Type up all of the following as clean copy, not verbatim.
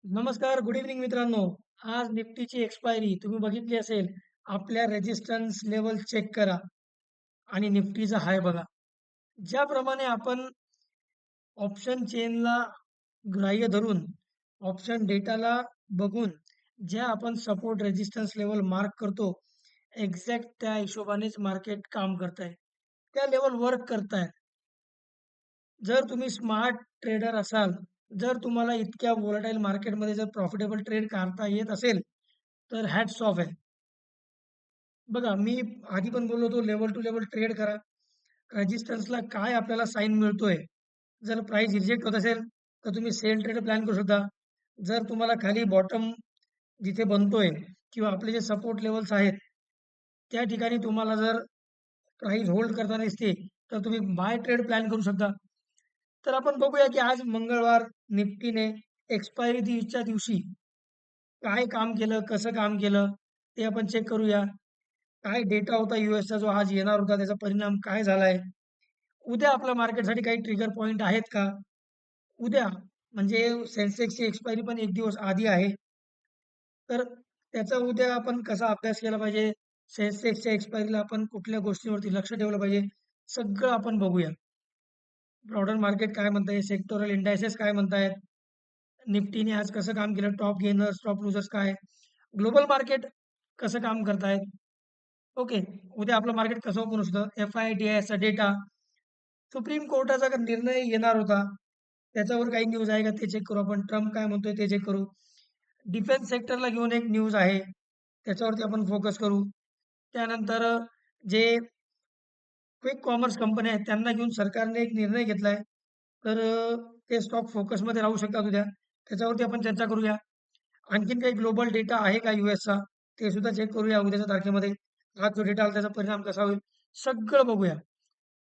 नमस्कार, good evening मित्रांनो. आज निफ्टीची एक्सपायरी तुम्ही बघितली असेल. आपल्या रेझिस्टन्स लेवल चेक करा आणि निफ्टीचा हाय बघा. ज्याप्रमाणे आपण ऑप्शन चेनला ग्राह्य धरून, ऑप्शन डेटाला बघून ज्या आपण सपोर्ट रेझिस्टन्स लेवल मार्क करतो, एक्झॅक्ट त्या हिशोबानेच मार्केट काम करतंय. त्या लेवल वर्क करतायत. जर तुम्ही स्मार्ट ट्रेडर असाल, जर तुम्हाला इतक्या व्होलटाईल मार्केटमध्ये जर प्रॉफिटेबल ट्रेड करता येत असेल, तर हॅट्स ऑफ आहे. बघा, मी आधी पण बोललो होतो लेव्हल टू लेव्हल ट्रेड करा. रेझिस्टन्सला काय आपल्याला साईन मिळतोय. जर प्राइस रिजेक्ट होत असेल, तर तुम्ही सेल ट्रेड प्लॅन करू शकता. जर तुम्हाला खाली बॉटम जिथे बनतोय किंवा आपले जे सपोर्ट लेव्हल्स आहेत, त्या ठिकाणी तुम्हाला जर प्राइस होल्ड करताना दिसते, तर तुम्ही बाय ट्रेड प्लॅन करू शकता. तर आपण बघूया की आज मंगळवार निफ्टीने एक्सपायरीच्या दिवशी काय काम केलं, कसं काम केलं, ते आपण चेक करूया. काय डेटा होता यूएसचा जो आज येणार होता, त्याचा परिणाम काय झालाय? उद्या आपल्या मार्केटसाठी काही ट्रिगर पॉइंट आहेत का? उद्या म्हणजे सेन्सेक्सची एक्सपायरी पण एक दिवस आधी आहे. तर त्याचा उद्या आपण कसा अभ्यास केला पाहिजे? सेन्सेक्सच्या एक्सपायरीला आपण कुठल्या गोष्टींवरती लक्ष ठेवलं पाहिजे? सगळं आपण बघूया. ब्रॉडर मार्केट काय म्हणतंय? सेक्टोरल इंडायसेस काय म्हणतायत? निफ्टीने आज कसं काम केलं? टॉप गेनर्स, टॉप लुजर्स काय? ग्लोबल मार्केट कसं काम करतायत? ओके. उद्या आपलं मार्केट कसं ओपन होऊ शकतं? एफ-आय-डी-आयचा डेटा, सुप्रीम कोर्टाचा निर्णय येणार होता. त्याच्यावर काही न्यूज आहे का ते चेक करू आपण. ट्रम्प काय म्हणतोय ते चेक करू. डिफेन्स सेक्टरला घेऊन एक न्यूज आहे. त्याच्यावरती आपण फोकस करू. त्यानंतर जे क्विक कॉमर्स कंपन्या आहेत त्यांना घेऊन सरकारने एक निर्णय घेतलाय. तर ते स्टॉक फोकसमध्ये राहू शकतात उद्या. त्याच्यावरती आपण चर्चा करूया. आणखीन काही ग्लोबल डेटा आहे का यूएसचा? ते सुद्धा चेक करूया उद्याच्या तारखेमध्ये. आज जो डेटा आला त्याचा परिणाम कसा होईल? सगळं बघूया.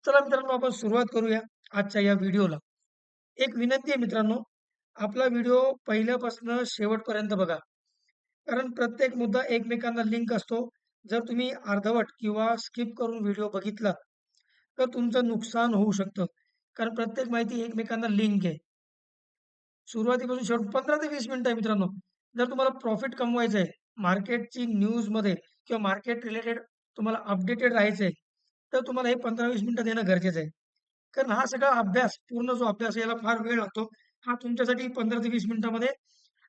चला मित्रांनो, आपण सुरुवात करूया आजच्या या व्हिडिओला. एक विनंती आहे मित्रांनो, आपला व्हिडिओ पहिल्यापासून शेवटपर्यंत बघा. कारण प्रत्येक मुद्दा एकमेकांना लिंक असतो. जर तुम्ही अर्धवट किंवा स्किप करून व्हिडिओ बघितला, तर तुमचं नुकसान होऊ शकतं. कारण प्रत्येक माहिती एकमेकांना लिंक आहे. सुरुवातीपासून शेवट 15 ते 20 मिनिटं आहे मित्रांनो. जर तुम्हाला प्रॉफिट कमवायचं आहे, मार्केटची न्यूजमध्ये किंवा मार्केट रिलेटेड तुम्हाला अपडेटेड राहायचं आहे, तर तुम्हाला हे 15-20 मिनिटं देणं गरजेचं आहे. कारण हा सगळा अभ्यास, पूर्ण जो अभ्यास आहे याला फार वेळ लागतो. हा तुमच्यासाठी 15 ते 20 मिनिटामध्ये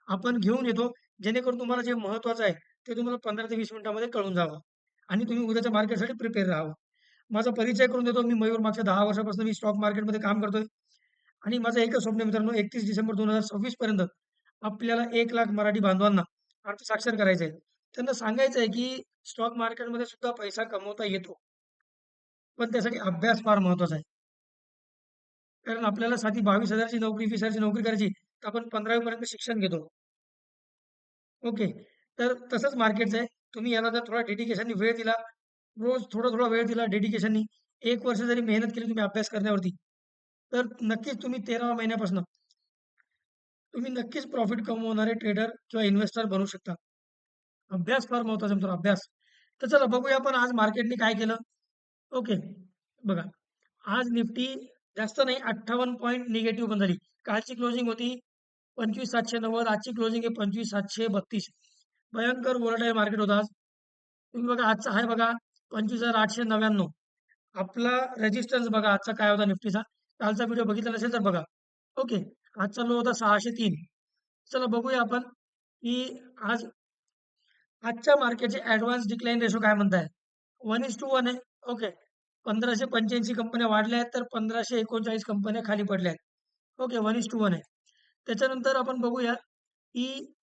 आपण घेऊन येतो, जेणेकरून तुम्हाला जे महत्त्वाचं आहे, ते तुम्हाला 15 ते 20 मिनिटामध्ये कळून जावं आणि तुम्ही उद्याच्या मार्केटसाठी प्रिपेअर राहावं. माझा परिचय करून देतो. मी मयूर. मागच्या 10 वर्षापासून मी स्टॉक मार्केटमध्ये काम करतोय. आणि माझं एकच स्वप्न आहे मित्रांनो, 31 डिसेंबर 2026 पर्यंत आपल्याला 1,00,000 मराठी बांधवांना अर्थसाक्षर करायचं आहे. त्यांना सांगायचं आहे, की स्टॉक मार्केटमध्ये सुद्धा पैसा कमवता येतो. पण त्यासाठी अभ्यास फार महत्त्वाचा आहे. कारण आपल्याला साधी 22,000 ची नोकरी, 20,000 ची नोकरी करायची, तर आपण 15वी पर्यंत शिक्षण घेतो. ओके. तर तसंच मार्केटचं आहे. तुम्ही याला जर थोडा डेडिकेशननी वेळ दिला, रोज थोडा-थोडा वेळ दिला डेडिकेशननी, 1 वर्ष जरी मेहनत केली तुम्ही अभ्यास करण्यावरती, तर नक्कीच तुम्ही 13व्या महिन्यापासून तुम्ही नक्कीच प्रॉफिट कमवणारे ट्रेडर किंवा इन्व्हेस्टर बनू शकता. अभ्यास फार महत्त्वाचा आहे मित्रांनो, अभ्यास. तर चला बघूया आपण आज मार्केटने काय केलं. ओके. बघा, आज निफ्टी जास्त नाही 58 पॉइंट निगेटिव्ह बंद झाली. कालची क्लोजिंग होती 25,790. आजची क्लोजिंग आहे 25,732. भयंकर व्होलटाईल मार्केट होतं आज. तुम्ही बघा आजचा हाय बघा 25,899. आपला रेझिस्टन्स बघा आजचा काय होता निफ्टीचा. कालचा व्हिडिओ बघितला नसेल तर बघा. ओके. आजचा लो होता 603. चला बघूया आपण, की आज आजच्या मार्केटचे ॲडव्हान्स डिक्लाइन रेशो काय म्हणताय? 1:1 आहे. ओके. 1,585 कंपन्या वाढल्या आहेत, तर 1,539 कंपन्या खाली पडल्या आहेत. ओके. 1:1 आहे. त्याच्यानंतर आपण बघूया, की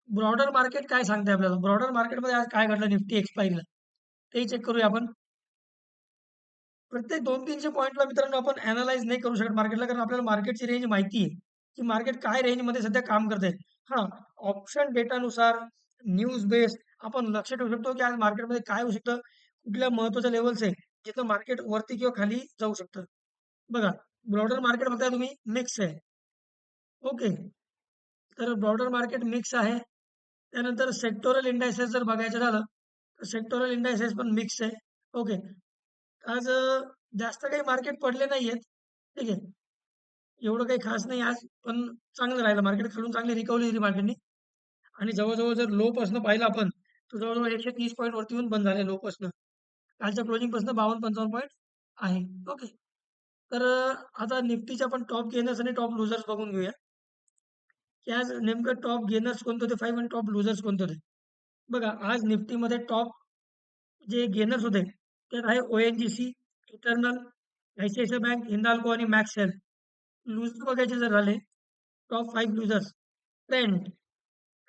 ब्रॉडर मार्केट काय सांगतंय आपल्याला. ब्रॉडर मार्केटमध्ये आज काय घडलं निफ्टी एक्सपायरीला, तेही चेक करूया आपण. प्रत्येक 200-300 पॉइंटला मित्रांनो आपण अॅनलाईज नाही करू शकत मार्केटला, कारण आपल्याला मार्केटची रेंज माहिती आहे, की मार्केट काय रेंजमध्ये सध्या काम करतंय. हां, ऑप्शन डेटानुसार न्यूज बेस आपण लक्ष ठेवू शकतो, की आज मार्केटमध्ये काय होऊ शकतं, कुठल्या महत्त्वाच्या लेव्हल्स आहे, जिथं मार्केट वरती किंवा खाली जाऊ शकतं. बघा, ब्रॉडर मार्केट बघताय तुम्ही मिक्स आहे. ओके. तर ब्रॉडर मार्केट मिक्स आहे. त्यानंतर सेक्टोरल इंडायसेस जर बघायचं झालं, तर सेक्टोरल इंडायसेस पण मिक्स आहे. ओके. आज जास्त काही मार्केट पडले नाहीयेत. ठीक आहे. एवढं काही खास नाही आज, पण चांगलं राहिलं मार्केट. खालून चांगली रिकव्हरी दिली मार्केटने आणि जवळ-जवळ जर लो पासून पाहिलं आपण, तर जवळ-जवळ 130 पॉइंट वरती येऊन बंद झाले लो पासून. कालच्या क्लोजिंग पासून 52-55 पॉइंट आहे. ओके. तर आता निफ्टीच्या आपण टॉप गेनर्स आणि टॉप लुजर्स बघून घेऊया, की आज नेमकं टॉप गेनर्स कोणते होते 5 आणि टॉप लुजर्स कोणते होते. बघा आज निफ्टीमध्ये टॉप जे गेनर्स होते, त्यात आहे ONGC, eternal, ICICI bank, Hindalco आणि मॅक्स हेल्थ. लुजर बघायचे जर झाले, टॉप 5 लुजर्स, ट्रेंड,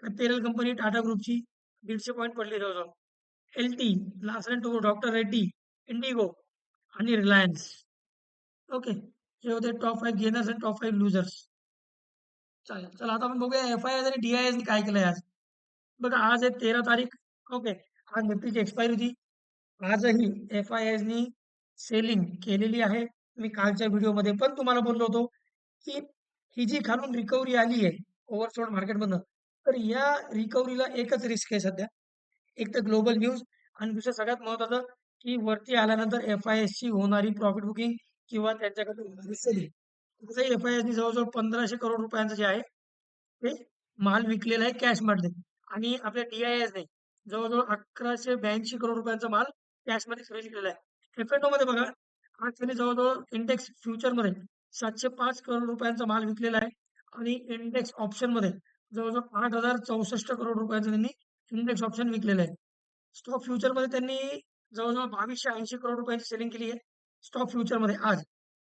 पेरल कंपनी टाटा ग्रुपची 150 पॉईंट पडली जवळ-जवळ. LT, Larsen and Toubro, doctor Reddy, Indigo आणि रिलायन्स. ओके. हे होते टॉप 5 गेनर्स आणि टॉप 5 लुजर्स. चालेल. चला आता आपण बघूया एफ-आय-आय आणि डी-आय-एसनी काय केलंय आज. बघा आज आहे 13 तारीख. ओके. आज निफ्टीची एक्सपायरी होती. आजही एफ-आय-आयनी सेलिंग केलेली आहे. मी कालच्या व्हिडिओमध्ये पण तुम्हाला बोललो होतो, की ही जी खालून रिकव्हरी आली आहे ओव्हरसोल्ड मार्केटमधनं, तर या रिकव्हरीला एकच रिस्क आहे सध्या. एक तर ग्लोबल न्यूज आणि दुसरं सगळ्यात महत्त्वाचं, की वरती आल्यानंतर एफ-आय-एसची होणारी प्रॉफिट बुकिंग किंवा त्यांच्याकडून होणारी सेलिंग. तसंही एफ-आय-एसनी जवळ-जवळ 1500 करोड रुपयांचं जे आहे, ते माल विकलेला आहे कॅशमध्ये आणि आपल्या डी-आय-एसने जवळ-जवळ 1182 करोड रुपयांचा माल कॅशमध्ये खरेदी केलेला आहे. F&Oमध्ये बघा, आज त्यांनी जवळ-जवळ इंडेक्स फ्युचरमध्ये 705 करोड रुपयांचा माल विकलेला आहे आणि इंडेक्स ऑप्शनमध्ये जवळ-जवळ 8064 करोड रुपयांचं त्यांनी इंडेक्स ऑप्शन विकलेलं आहे. स्टॉक फ्युचरमध्ये त्यांनी जवळ-जवळ 2280 करोड रुपयांची सेलिंग केली आहे. स्टॉक फ्युचरमध्ये आज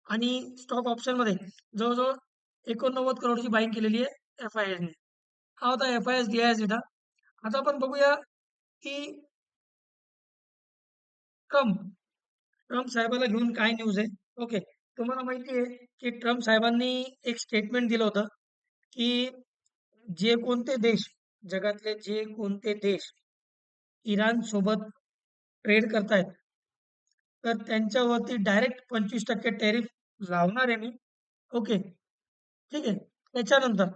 आणि स्टॉक ऑप्शनमध्ये जवळ-जवळ 89 करोडची बाईंग केलेली आहे एफ-आय-एसने. हा होता एफ-आय-एस, डी-आय-एस डेटा. आता आपण बघूया की ट्रम्प ट्रम्प साहेबाला घेऊन काय न्यूज आहे. ओके. तुम्हाला माहिती आहे की ट्रम्प साहेबांनी एक स्टेटमेंट दिलं होतं, की जे कोणते देश, जगातले जे कोणते देश इराण सोबत ट्रेड करतायत, तर त्यांच्यावरती डायरेक्ट 25% टॅरिफ लावणार आहे मी. ओके. ठीक आहे. त्याच्यानंतर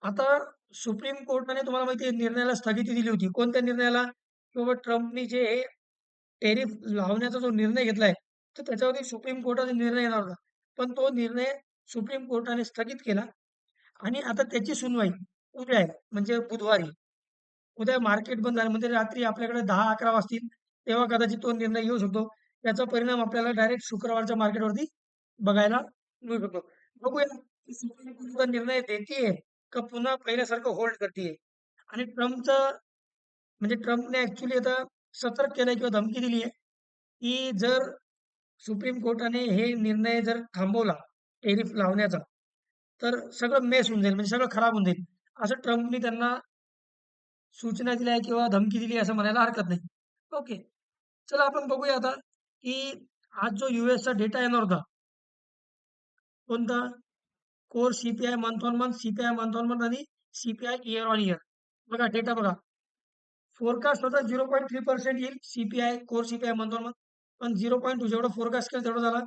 आता सुप्रीम कोर्टाने तुम्हाला माहिती आहे निर्णयाला स्थगिती दिली होती. कोणत्या निर्णयाला? की बाबा ट्रम्पनी जे हे टॅरिफ लावण्याचा जो निर्णय घेतलाय, तर त्याच्यावरती सुप्रीम कोर्टाचा निर्णय येणार होता. पण तो निर्णय सुप्रीम कोर्टाने स्थगित केला आणि आता त्याची सुनवाई उद्या आहे, म्हणजे बुधवारी. उद्या मार्केट बंद झालं म्हणजे रात्री आपल्याकडे 10-11 वाजतील, तेव्हा कदाचित तो निर्णय येऊ शकतो. त्याचा परिणाम आपल्याला डायरेक्ट शुक्रवारच्या मार्केटवरती बघायला मिळू शकतो. बघूया की सुप्रीम कोर्ट निर्णय देतीये का पुन्हा पहिल्यासारखं होल्ड करतीये. आणि म्हणजे ट्रम्पने ॲक्चुअली आता सतर्क केलंय किंवा धमकी दिली आहे, की जर सुप्रीम कोर्टाने हे निर्णय जर थांबवला टेरिफ लावण्याचा, तर सगळं मेस होऊन जाईल, म्हणजे सगळं खराब होऊन जाईल. असं ट्रम्पनी त्यांना सूचना दिल्या किंवा धमकी दिली असं म्हणायला हरकत नाही. ओके. चला आपण बघूया आता, की आज जो यूएसचा डेटा येणार होता, कोणता? Core CPI month on month, CPI month on month आणि सीपीआय इयर ऑन इयर. बघा डेटा बघा. फोरकास्ट होता 0.3% येईल CPI, core CPI month on month. पण 0.2 जेवढा फोरकास्ट केला तेवढा झाला.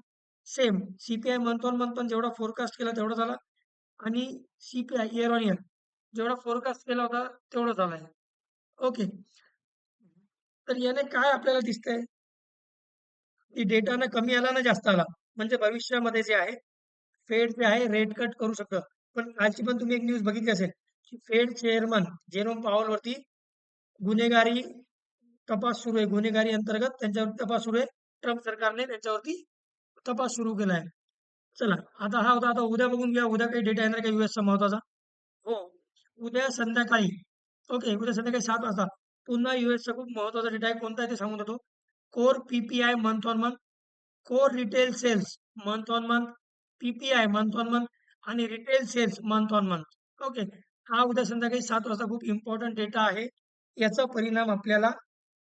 Same CPI month on month पण जेवढा फोरकास्ट केला तेवढा झाला. आणि सीपीआय इयर ऑन इयर जेवढा फोरकास्ट केला होता तेवढा झालाय. ओके. तर याने काय आपल्याला दिसतंय, की डेटा ना कमी आला ना जास्त आला. म्हणजे भविष्यामध्ये जे आहे, फेड जे आहे रेट कट करू शकतं. पण कालची पण तुम्ही एक न्यूज बघितली असेल, की फेड चेअरमन जेरोम पॉवलवरती गुन्हेगारी तपास सुरू आहे. गुन्हेगारी अंतर्गत त्यांच्यावर तपास सुरू आहे. ट्रम्प सरकारने त्यांच्यावरती तपास सुरू केला आहे. चला, आता हा होता. आता उद्या बघून घ्या. उद्या काही डेटा येणार का यूएसचा महत्वाचा? हो. उद्या संध्याकाळी ओके. उद्या संध्याकाळी 7 वाजता पुन्हा यूएसचा खूप महत्वाचा डेटा आहे. कोणता आहे ते सांगून देतो. Core PPI month on month, core retail sales month on month, PPI month on month आणि retail sales month on month. Okay. हा उद्या संध्याकाळी 7 वाजता खूप इम्पॉर्टंट डेटा आहे. याचा परिणाम आपल्याला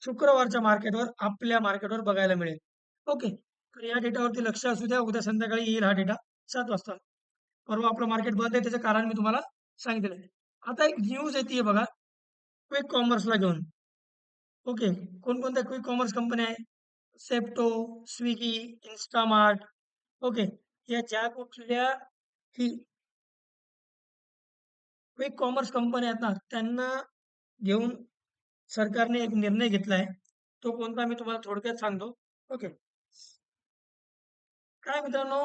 शुक्रवारच्या मार्केटवर, आपल्या मार्केटवर बघायला मिळेल. ओके. तर या डेटावरती लक्ष असू द्या. उद्या संध्याकाळी येईल हा डेटा 7 वाजता. परवा आपलं मार्केट बंद आहे त्याचं कारण मी तुम्हाला सांगितलेलं आहे. आता एक न्यूज येते बघा, क्विक कॉमर्सला घेऊन. ओके. कोणकोणत्या क्विक कॉमर्स कंपन्या आहेत? Septo, Swiggy, Instamart. ओके. या ज्या कुठल्या ही क्विक कॉमर्स कंपन्या आहेत ना, त्यांना घेऊन सरकारने एक निर्णय घेतला आहे. तो कोणता मी तुम्हाला थोडक्यात सांगतो. ओके. काय मित्रांनो,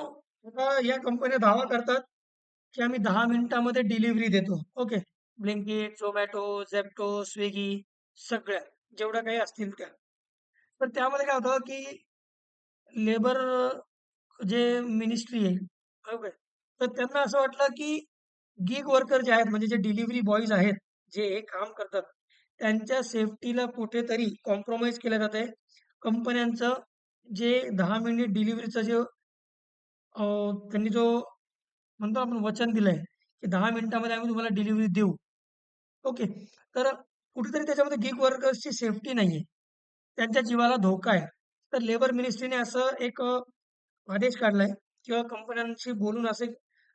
आता या कंपन्या दावा करतात की आम्ही 10 मिनिटामध्ये डिलिव्हरी देतो. Okay. Blinkit, Zomato, Zepto, Swiggy सगळ्या जेवढ्या काही असतील त्या. तर त्यामध्ये काय होतं की लेबर जे मिनिस्ट्री आहे, ओके. तर त्यांना असं वाटलं की गिग वर्कर जे आहेत म्हणजे जे डिलिव्हरी बॉयज आहेत, जे हे काम करतात, त्यांच्या सेफ्टीला कुठेतरी कॉम्प्रोमाईज केलं जात आहे. कंपन्यांचं जे 10 मिनिट डिलिव्हरीचं जे त्यांनी जो म्हणतो आपण वचन दिलंय, की 10 मिनिटामध्ये आम्ही तुम्हाला डिलिव्हरी देऊ. ओके. तर कुठेतरी त्याच्यामध्ये गिग वर्कर्सची सेफ्टी नाहीये. त्यांच्या जीवाला धोका आहे. तर लेबर मिनिस्ट्रीने असं एक आदेश काढलाय किंवा कंपन्यांशी बोलून असे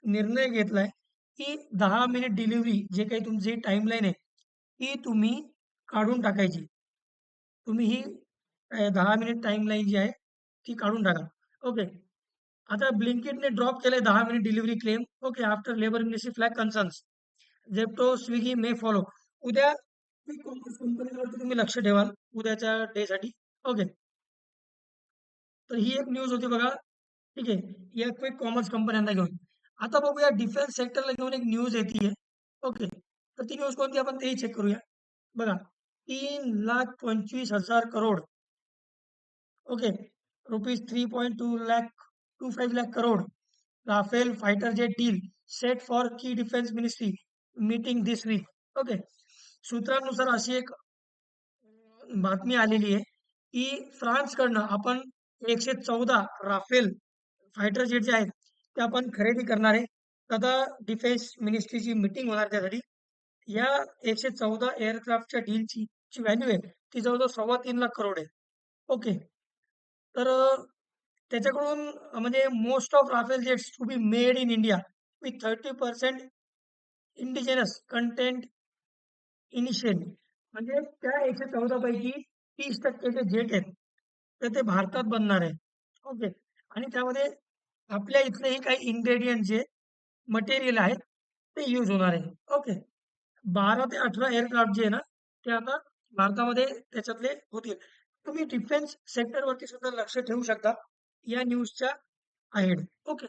निर्णय घेतलाय, की 10 मिनिट डिलिव्हरी जे काही तुमची टाईमलाईन आहे, ती तुम्ही काढून टाकायची. तुम्ही ही 10 मिनिट टाईमलाईन जी आहे, ती काढून टाका. ओके. आता Blinkitने ड्रॉप केलंय 10 minute delivery claim. Okay. After labour ministry flag concerns. Zepto, Swiggy मे फॉलो. उद्या क्विक कॉमर्स कंपनीवरती तुम्ही लक्ष ठेवाल उद्याच्या डेसाठी. ओके. तर ही एक न्यूज होती बघा. ठीक आहे. या क्विक कॉमर्स कंपन्यांना घेऊन. आता बघूया डिफेन्स सेक्टरला घेऊन एक न्यूज येतीये. ओके. तर ती न्यूज कोणती आपण तेही चेक करूया. बघा 3,25,000 crore. Okay. Rupees 3.2 lakh 25 lakh crore. Rafale fighter jet deal set for key defence ministry meeting this week. Okay. सूत्रांनुसार अशी एक बातमी आलेली आहे, की फ्रान्सकडनं आपण 114 राफेल फायटर जेट जे आहेत, ते आपण खरेदी करणार आहे. तर आता डिफेन्स मिनिस्ट्रीची मीटिंग होणार त्यासाठी. या 114 एअरक्राफ्टच्या डीलची जी व्हॅल्यू आहे, ती जवळ-जवळ 3.25 लाख करोड आहे. ओके. तर त्याच्याकडून म्हणजे most of Rafale jets to be made in India with 30% indigenous content initially. म्हणजे त्या 114 पैकी 30% जे जेट आहेत, तर ते भारतात बनणार आहे. ओके. आणि त्यामध्ये आपल्या इथलेही काही इन्ग्रेडियंट जे मटेरियल आहेत, ते यूज होणार आहे. ओके. 12 ते 18 एअरक्राफ्ट जे आहे ना, ते आता भारतामध्ये त्याच्यातले होतील. तुम्ही डिफेन्स सेक्टरवरती सुद्धा लक्ष ठेवू शकता या न्यूजच्या अहेड. ओके.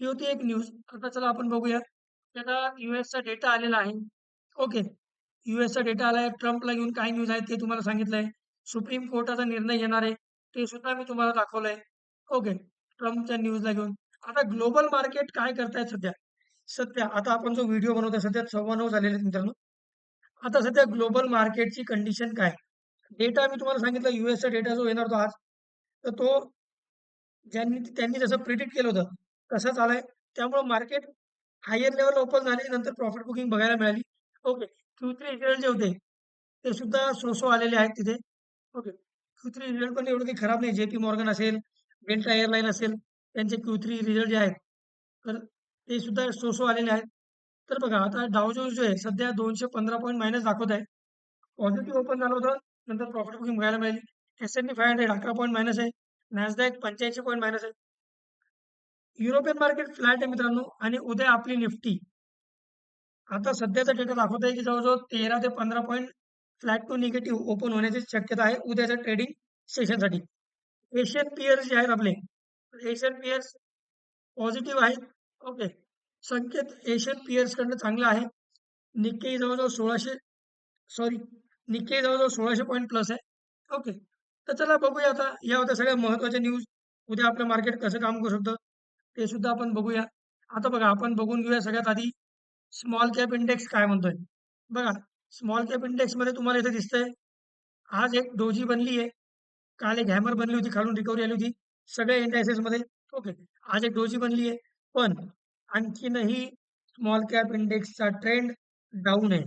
ही होती एक न्यूज. आता चला आपण बघूया, की आता यूएसचा डेटा आलेला आहे. ओके. यूएसचा डेटा आलाय. ट्रम्पला घेऊन काय न्यूज आहेत ते तुम्हाला सांगितलंय. सुप्रीम कोर्टाचा निर्णय येणार आहे, ते सुद्धा मी तुम्हाला दाखवलंय. ओके. ट्रम्पच्या न्यूजला घेऊन. आता ग्लोबल मार्केट काय करतायत सध्या? सध्या आता आपण जो व्हिडिओ बनवतोय सध्या 9:15 झालेले आहेत मित्रांनो. आता सध्या ग्लोबल मार्केटची कंडिशन काय? डेटा मी तुम्हाला सांगितलं यूएसचा डेटा जो येणार होता आज, तर तो त्यांनी जसं प्रिडिक्ट केलं होतं, तसंच आलाय. त्यामुळं मार्केट हायर लेव्हलला ओपन झाले. नंतर प्रॉफिट बुकिंग बघायला मिळाली. ओके. Q3 रिझल्ट जे होते, ते सुद्धा सो आलेले आहेत तिथे. ओके. Q3 रिझल्ट पण एवढं काही खराब नाही. जेपी मॉर्गन असेल, डेल्टा एअरलाईन असेल, त्यांचे Q3 रिझल्ट जे आहेत, तर ते सुद्धा सो आलेले आहेत. तर बघा आता डाव जोन्स जो आहे सध्या 215 पॉईंट मायनस दाखवत आहे. पॉझिटिव्ह ओपन झालं होतं. नंतर प्रॉफिट बुकिंग बघायला मिळाली. S&P 500 11 पॉईंट मायनस आहे. NASDAQ 85 पॉईंट मायनस आहे. युरोपियन मार्केट फ्लॅट आहे मित्रांनो आणि उद्या आपली निफ्टी आता सध्याचा डेटा दाखवत आहे की जवळ-जवळ 13 ते 15 point flat to negative open होण्याची शक्यता आहे उद्याच्या ट्रेडिंग सेशनसाठी. एशियन पियर्स जे आहेत आपले, एशियन पियर्स पॉझिटिव्ह आहेत. ओके. संकेत एशियन पियर्सकडनं चांगला आहे. निक्केई जवळ-जवळ 1600 सॉरी निक्केई जवळ-जवळ 1600 पॉइंट प्लस आहे. ओके. तर चला बघूया आता या होत्या सगळ्या महत्त्वाच्या न्यूज. उद्या आपलं मार्केट कसं काम करू शकतं, ते सुद्धा आपण बघूया. आता बघा आपण बघून घेऊया सगळ्यात आधी स्मॉल कॅप इंडेक्स काय म्हणतोय? बघा, स्मॉल कॅप इंडेक्समध्ये तुम्हाला इथे दिसतंय, आज एक डोजी बनली आहे. काल एक हॅमर बनली होती, खालून रिकव्हरी आली होती. सगळ्या इंडायसेसमध्ये ओके. आज एक डोजी बनली आहे. पण आणखीनही स्मॉल कॅप इंडेक्सचा ट्रेंड डाऊन आहे.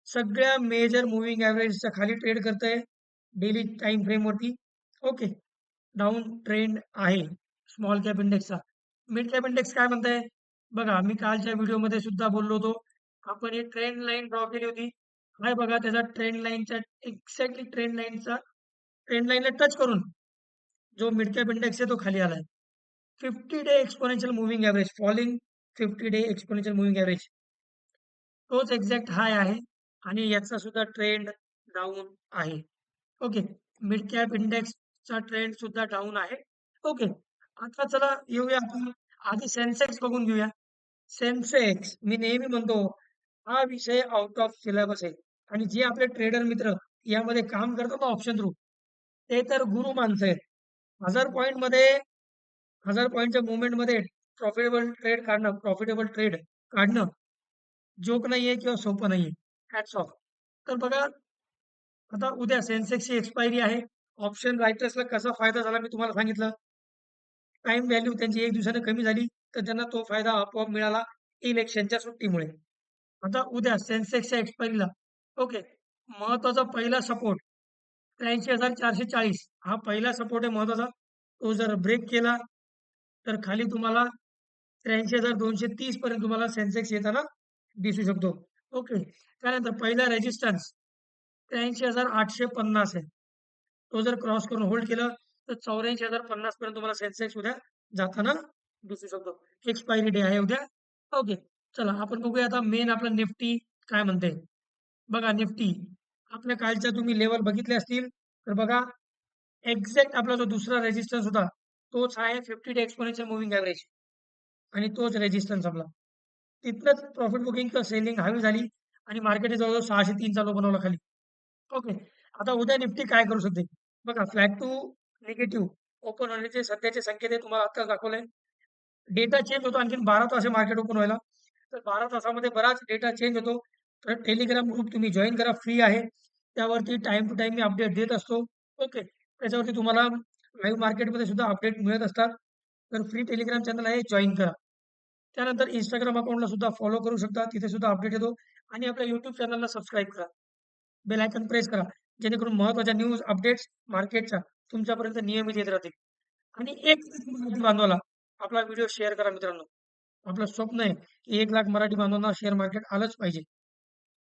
सगळ्या मेजर मूव्हिंग एव्हरेजच्या खाली ट्रेड करतंय. डेली टाईम फ्रेमवरती. ओके. डाऊन ट्रेंड आहे स्मॉल कॅप इंडेक्सचा. मिड कॅप इंडेक्स काय म्हणताय? बघा, मी कालच्या व्हिडिओमध्ये सुद्धा बोललो होतो. आपण ही ट्रेंड लाईन ड्रॉ केली होती. काय बघा त्याचा ट्रेंड लाईनच्या एक्झॅक्टली ट्रेंड लाईनला टच करून जो मिड कॅप इंडेक्स आहे तो खाली आलाय. 50 day exponential moving average falling 50 day exponential moving average तोच एक्झॅक्ट हाय आहे आणि याचा सुद्धा ट्रेंड डाऊन आहे. ओके. मिड कॅप इंडेक्सचा ट्रेंड सुद्धा डाऊन आहे. ओके. आता चला येऊया आपण आधी सेन्सेक्स बघून घेऊया. सेन्सेक्स मी नेहमी म्हणतो हा विषय आउट ऑफ सिलेबस आहे आणि जे आपले ट्रेडर मित्र यामध्ये काम करतात ना ऑप्शन थ्रू ते तर गुरु माणसं आहेत. 1000 पॉईंटच्या मुवमेंटमध्ये प्रॉफिटेबल ट्रेड काढणं जोक नाहीये किंवा सोपं नाहीये. Hats off. तर बघा आता उद्या सेन्सेक्सची एक्सपायरी आहे. ऑप्शन रायटर्सला कसा फायदा झाला मी तुम्हाला सांगितलं. टाईम व्हॅल्यू त्यांची 1 दिवसाने कमी झाली, तर त्यांना तो फायदा आपोआप मिळाला इलेक्शनच्या सुट्टीमुळे. आता उद्या सेन्सेक्सच्या एक्सपायरीला ओके. महत्त्वाचा पहिला सपोर्ट 83,440 हा पहिला सपोर्ट आहे महत्त्वाचा. तो जर ब्रेक केला, तर खाली तुम्हाला 83,230 पर्यंत तुम्हाला सेन्सेक्स येताना दिसू शकतो. ओके. त्यानंतर पहिला रेझिस्टन्स 83,850 आहे. तो जर क्रॉस करून होल्ड केलं, तर 84,050 पर्यंत तुम्हाला सेन्सेक्स उद्या जाताना दिसू शकतो. एक्सपायरी डे आहे उद्या. ओके. चला आपण बघूया आता मेन आपलं निफ्टी काय म्हणते. बघा निफ्टी आपल्या कालच्या तुम्ही लेवल बघितले असतील, तर बघा एक्झॅक्ट आपला जो दुसरा रेझिस्टन्स होता, तोच आहे 50 डे एक्सपोनेन्शियल मूव्हिंग एव्हरेज आणि तोच रेझिस्टन्स आपला. तिथनंच प्रॉफिट बुकिंग किंवा सेलिंग हवी झाली आणि मार्केटने जवळ-जवळ 603 चा लो बनवला खाली. ओके. आता उद्या निफ्टी काय करू शकते? बघा फ्लॅट टू निगेटिव्ह ओपन होण्याचे सध्याचे संकेत हे तुम्हाला आत्ताच दाखवलंय. डेटा चेंज होतो आणखीन 12 तास आहे मार्केट ओपन व्हायला. तर 12 तासामध्ये बराच डेटा चेंज होतो. तर टेलिग्राम ग्रुप तुम्ही जॉइन करा, फ्री आहे. त्यावरती टाईम टू टाईम मी अपडेट देत असतो. ओके. त्याच्यावरती तुम्हाला लाईव्ह मार्केटमध्ये सुद्धा अपडेट मिळत असतात. तर फ्री टेलिग्राम चॅनल आहे, जॉइन करा. त्यानंतर Instagram अकाउंटला सुद्धा फॉलो करू शकता. तिथे सुद्धा अपडेट येतो आणि आपल्या YouTube चॅनलला सबस्क्राईब करा. बेल आयकॉन प्रेस करा. जेणेकरून महत्त्वाच्या न्यूज अपडेट्स मार्केटच्या तुमच्यापर्यंत नियमित येत राहतील. आणि एक मराठी बांधवाला आपला व्हिडिओ शेअर करा मित्रांनो. आपलं स्वप्न आहे की 1,00,000 मराठी बांधवांना शेअर मार्केट आलंच पाहिजे.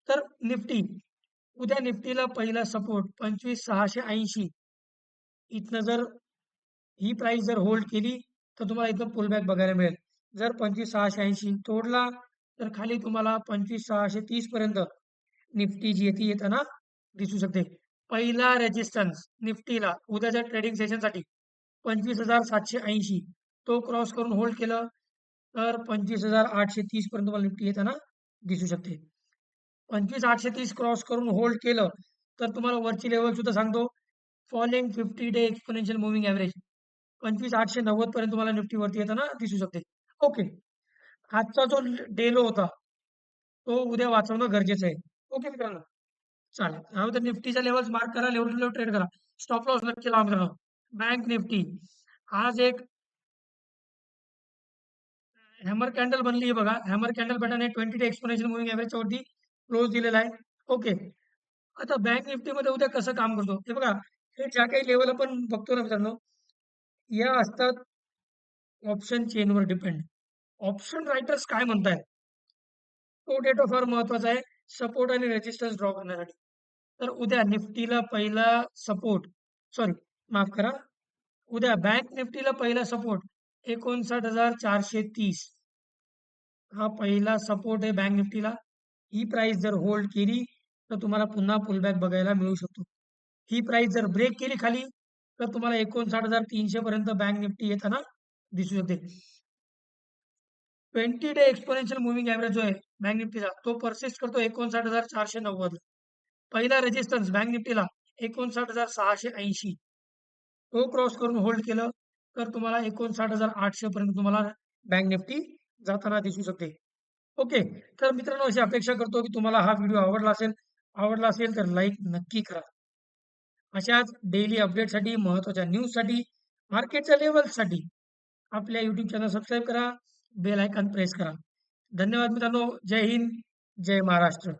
तर निफ्टी उद्या निफ्टीला पहिला सपोर्ट 25,680 इथनं जर ही प्राइस जर होल्ड केली, तर तुम्हाला इथं पुलबॅक बघायला मिळेल. जर 25,680 तोडला, तर खाली तुम्हाला 25,630 पर्यंत निफ्टी जी आहे ती येताना दिसू शकते. पहिला रेझिस्टन्स निफ्टीला उद्याच्या ट्रेडिंग सेशनसाठी 25,780 तो क्रॉस करून होल्ड केलं, तर 25,830 पर्यंत तुम्हाला निफ्टी येताना दिसू शकते. 25,830 क्रॉस करून होल्ड केलं, तर तुम्हाला वरची लेवल सुद्धा सांगतो. Falling 50 day exponential moving average 25,890 पर्यंत तुम्हाला निफ्टी वरती येताना दिसू शकते. ओके. आजचा जो डे लो होता, तो उद्या वाचवणं गरजेचं आहे. ओके मित्रांनो. चालेल. त्यानंतर निफ्टीच्या लेवल्स मार्क करा, लेवल टू लेवल ट्रेड करा. स्टॉप लॉस नक्की लावा मित्रांनो. बँक निफ्टी आज एक हॅमर कॅन्डल बनली आहे बघा. हॅमर कॅन्डल पॅटर्न आहे 20 डे एक्सपोनेन्शियल मूव्हिंग एव्हरेजच्या वरती क्लोज दिलेला आहे. ओके. आता बँक निफ्टीमध्ये उद्या कसं काम करतो? हे बघा, हे ज्या काही लेवल आपण बघतो ना मित्रांनो, या असतात ऑप्शन चेनवर डिपेंड. ऑप्शन रायटर्स काय म्हणतायत? तो डेटा फार महत्वाचा आहे सपोर्ट आणि रेजिस्टन्स ड्रॉ करण्यासाठी. तर उद्या निफ्टीला पहिला सपोर्ट सॉरी माफ करा. उद्या बँक निफ्टीला पहिला सपोर्ट 59,430 हा पहिला सपोर्ट आहे बँक निफ्टीला. ही प्राइस जर होल्ड केली तर तुम्हाला पुन्हा पुलबॅक बघायला मिळू शकतो. ही प्राइस जर ब्रेक केली खाली तर तुम्हाला 59,300 पर्यंत बँक निफ्टी येताना दिसू शकते. 20 डे एक्सपोनेन्शियल मूव्हिंग एव्हरेज जो आहे बँक निफ्टीचा तो परसिस्ट करतो 59,490. पहिला रेजिस्टन्स बँक निफ्टीला 59,680 तो क्रॉस करून होल्ड केलं तर तुम्हाला 59,800 पर्यंत तुम्हाला बँक निफ्टी जाताना दिसू शकते. ओके. तर मित्रांनो अशी अपेक्षा करतो की तुम्हाला हा व्हिडिओ आवडला असेल तर लाईक नक्की करा. अशाच डेली अपडेटसाठी महत्त्वाच्या न्यूजसाठी मार्केटच्या लेवल्ससाठी आपल्या YouTube चॅनल सबस्क्राईब करा, बेल आयकॉन प्रेस करा. धन्यवाद मित्रांनो. जय हिंद, जय महाराष्ट्र.